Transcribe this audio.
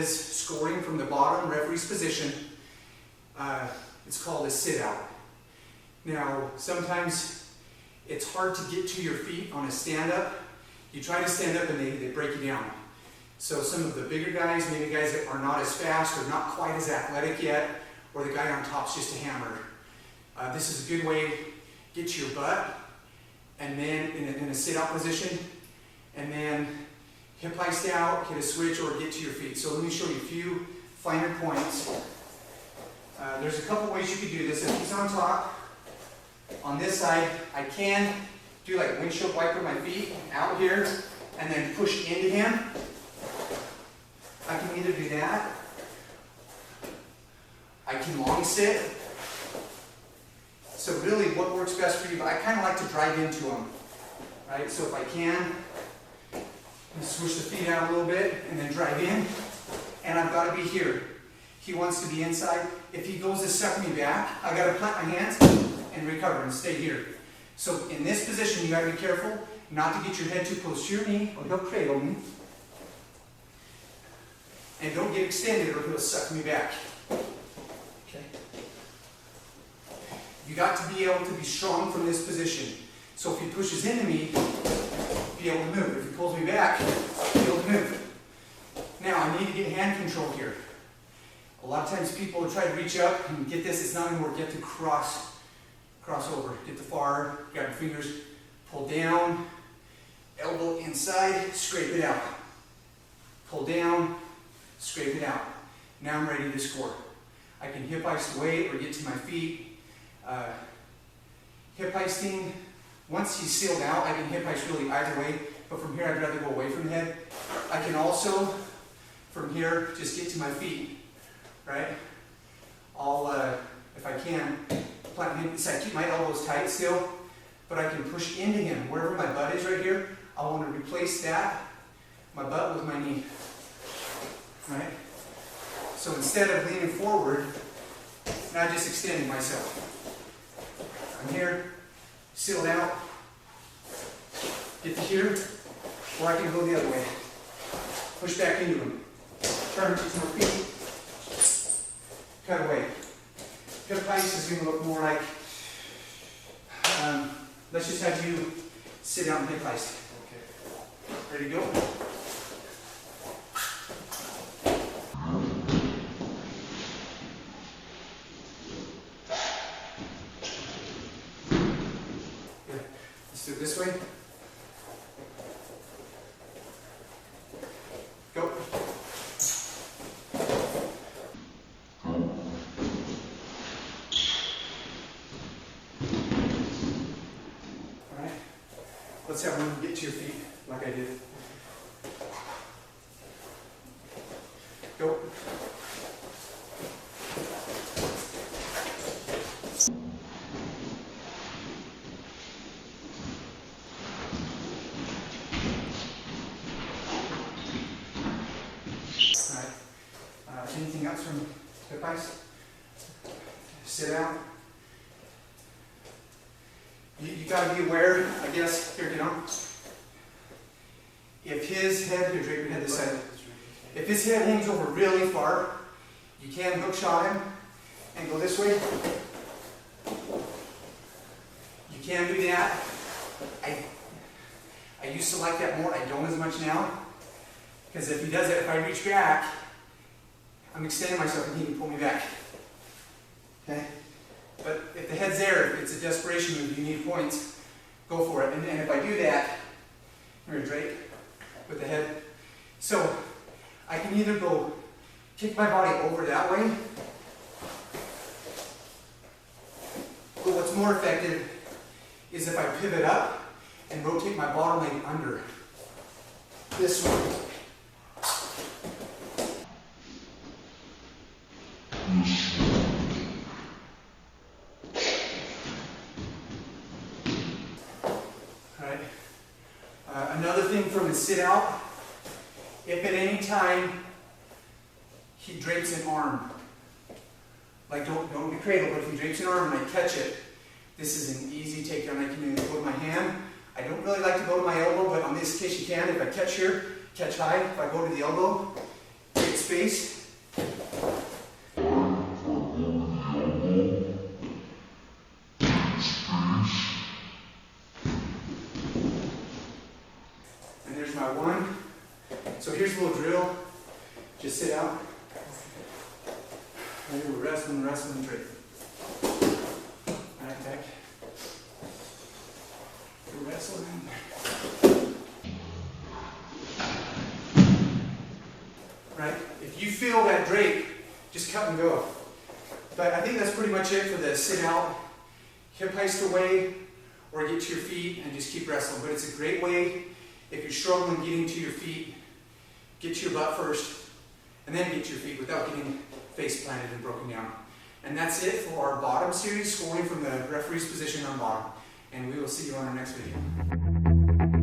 is scoring from the bottom referee's position. It's called a sit-out. Now, sometimes it's hard to get to your feet on a stand-up. You try to stand up and they break you down. So some of the bigger guys, maybe guys that are not as fast or not quite as athletic yet, or the guy on top's just a hammer. This is a good way to get to your butt, and then in a sit-out position, and then hip heist out, hit a switch, or get to your feet. So let me show you a few finer points. There's a couple ways you could do this. If he's on top, on this side, I can do like windshield wiper my feet out here, and then push into him. I can either do that, I can long sit. So really what works best for you, but I kind of like to drive into him, right? So if I can, switch the feet out a little bit and then drive in, and I've got to be here. He wants to be inside. If he goes to suck me back, I got to plant my hands and recover and stay here. So in this position, you got to be careful not to get your head too close to your knee, or he'll cradle me. And don't get extended or he'll suck me back. Okay. You got to be able to be strong from this position. So if he pushes into me, be able to move. If he pulls me back, be able to move. Now I need to get hand control here. A lot of times people will try to reach up and get this. It's not going to work. You have to cross over. Get the far, grab your fingers, pull down, elbow inside, scrape it out. Pull down, scrape it out. Now I'm ready to score. I can hip heist away or get to my feet. Hip heisting, once he's sealed out, I can hip heist really either way, but from here I'd rather go away from the head. I can also, from here, just get to my feet, right? I'll, if I can, plant my hands, so I keep my elbows tight still, but I can push into him. Wherever my butt is right here, I want to replace that, my butt with my knee, right? So instead of leaning forward, now just extending myself. I'm here, sealed out, get to here, or I can go the other way. Push back into him. Turn to my feet, cut away. Hip heist is going to look more like, let's just have you sit down and hip heist. Okay. Ready to go? Let's do it this way. Go. Alright. Let's have one get to your feet like I did. Go. Anything else from hip heist? Sit down. You got to be aware, I guess, here, get on. If his head, here, drape your head this side. If his head hangs over really far, you can hook shot him and go this way. You can do that. I used to like that more. I don't as much now. Because if he does it, if I reach back, I'm extending myself and he can pull me back. Okay? But if the head's there, if it's a desperation move, you need points, go for it. And if I do that, I'm going to drape with the head. So I can either go kick my body over that way, but what's more effective is if I pivot up and rotate my bottom leg under this way. Alright. Another thing from the sit out, if at any time he drapes an arm, like don't be cradled, but if he drapes an arm and I catch it, this is an easy takedown. I can either go with my hand. I don't really like to go to my elbow, but on this case you can. If I catch here, catch high. If I go to the elbow, it's space. And there's my one. So here's a little drill. Just sit out. And we're wrestling, drink. Right back. We're wrestling. Right? If you feel that drape, just cut and go. But I think that's pretty much it for the sit out, hip heist away, or get to your feet and just keep wrestling. But it's a great way, if you're struggling getting to your feet, get to your butt first, and then get to your feet without getting face planted and broken down. And that's it for our bottom series, scoring from the referee's position on bottom. And we will see you on our next video.